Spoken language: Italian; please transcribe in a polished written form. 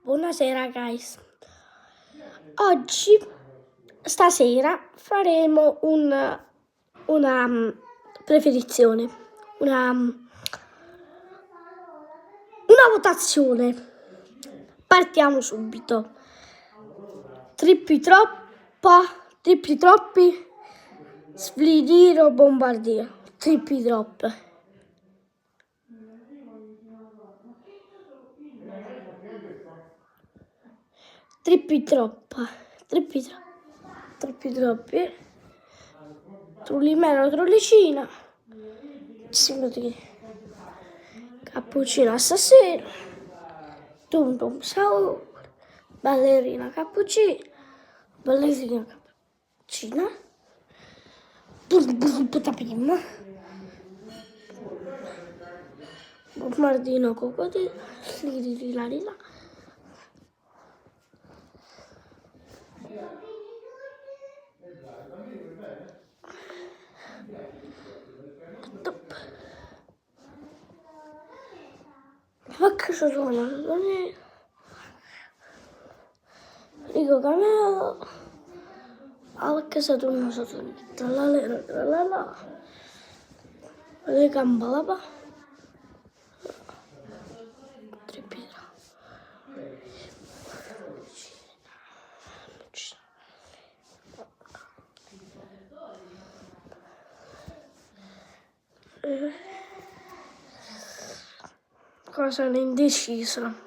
Buonasera guys. Oggi, stasera, faremo una preferizione, una votazione. Partiamo subito. Trippi troppi, sflidiro bombardier. Trippi troppe. Trippi troppi. Trullimeno, trullicina. Cappuccino assassino. Tum tum saur. Ballerina cappuccina. Ballerina cappuccina. Putapimma. Bombardino cocodillo. Lirilalila. Ma che suona? Dico cameo. Alla Saturno. Tralala. Le cambalaba. Tripira. Cosa ne indecisa.